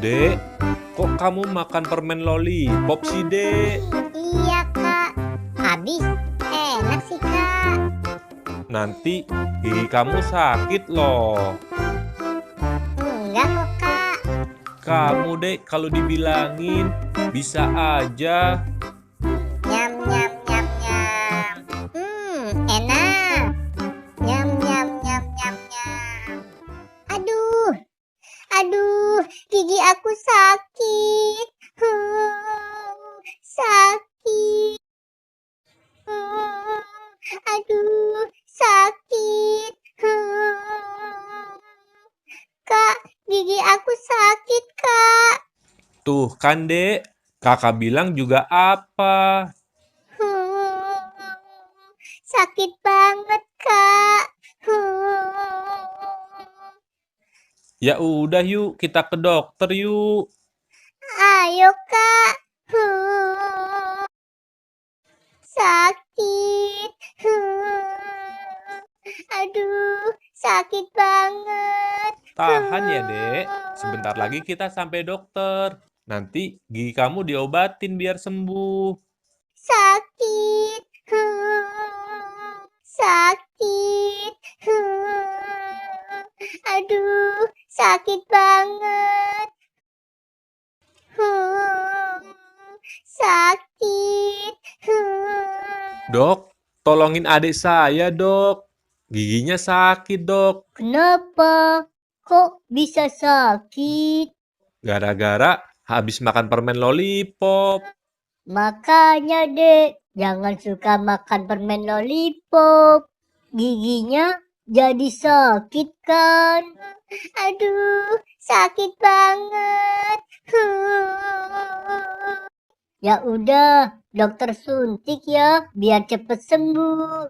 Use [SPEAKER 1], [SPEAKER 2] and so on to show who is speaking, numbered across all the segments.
[SPEAKER 1] Dek, kok kamu makan permen lollipop sih, Dek?
[SPEAKER 2] Iya, Kak. Habis enak sih, Kak.
[SPEAKER 1] Nanti gigi kamu sakit loh.
[SPEAKER 2] Enggak kok, Kak.
[SPEAKER 1] Kamu, Dek, kalau dibilangin bisa aja.
[SPEAKER 2] Nyam, nyam, nyam, nyam. Enak. Nyam, nyam, nyam, nyam, nyam. Aduh, aduh, gigi aku sakit. Sakit. Aduh, sakit. Kak, gigi aku sakit, Kak.
[SPEAKER 1] Tuh kan, Dek, kakak bilang juga apa?
[SPEAKER 2] Sakit banget, Kak.
[SPEAKER 1] Ya udah yuk, kita ke dokter yuk.
[SPEAKER 2] Ayo, Kak. Sakit. Aduh, sakit banget.
[SPEAKER 1] Tahan ya, Dek. Sebentar lagi kita sampai dokter. Nanti gigi kamu diobatin biar sembuh.
[SPEAKER 2] Sakit. Sakit. Aduh, sakit banget. Sakit.
[SPEAKER 1] Dok, tolongin adik saya, Dok. Giginya sakit, Dok.
[SPEAKER 2] Kenapa? Kok bisa sakit?
[SPEAKER 1] Gara-gara habis makan permen lollipop.
[SPEAKER 2] Makanya, Dek, jangan suka makan permen lollipop. Giginya jadi sakit kan? Aduh, sakit banget. Ya udah, dokter suntik ya, biar cepet sembuh.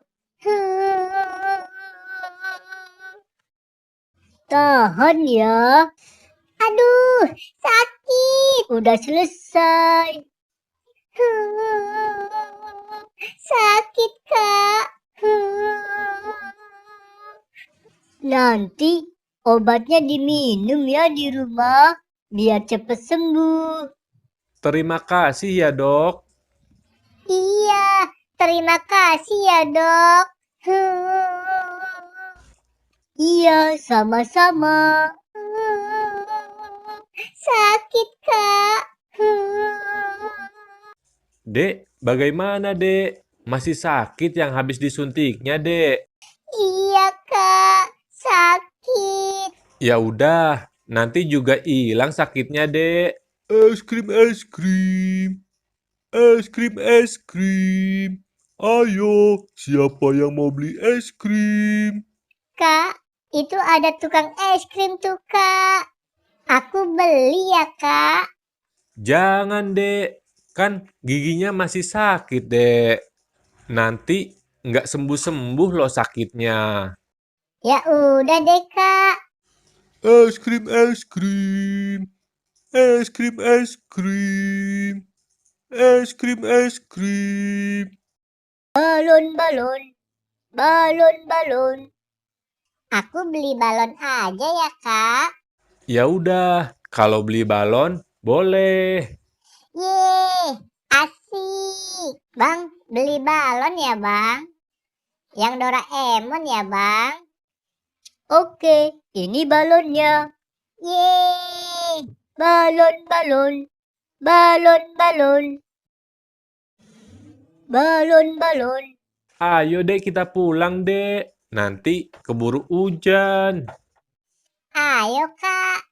[SPEAKER 2] Tahan ya. Aduh, sakit. Udah selesai. Sakit, Kak. Nanti obatnya diminum ya di rumah, biar cepet sembuh.
[SPEAKER 1] Terima kasih ya, Dok.
[SPEAKER 2] Iya, terima kasih ya, Dok. Iya, sama-sama. Sakit, Kak.
[SPEAKER 1] Dek, bagaimana, Dek? Masih sakit yang habis disuntiknya, Dek?
[SPEAKER 2] Iya, Kak. Sakit.
[SPEAKER 1] Ya udah, nanti juga hilang sakitnya, Dek. Es krim, es krim. Es krim, es krim. Ayo, siapa yang mau beli es krim?
[SPEAKER 2] Kak, itu ada tukang es krim tuh, Kak. Aku beli ya, Kak.
[SPEAKER 1] Jangan, Dek. Kan giginya masih sakit, Dek. Nanti nggak sembuh-sembuh loh sakitnya.
[SPEAKER 2] Ya udah deh, Kak.
[SPEAKER 1] Es krim, es krim. Es krim, es krim. Es krim, es krim.
[SPEAKER 2] Balon-balon, balon-balon. Aku beli balon aja ya, Kak.
[SPEAKER 1] Ya udah, kalau beli balon boleh.
[SPEAKER 2] Yeay, asik. Bang, beli balon ya, Bang? Yang Doraemon ya, Bang? Oke, ini balonnya. Yeay, balon-balon, balon-balon, balon-balon.
[SPEAKER 1] Ayo dek kita pulang dek. Nanti keburu hujan.
[SPEAKER 2] Ayo, Kak.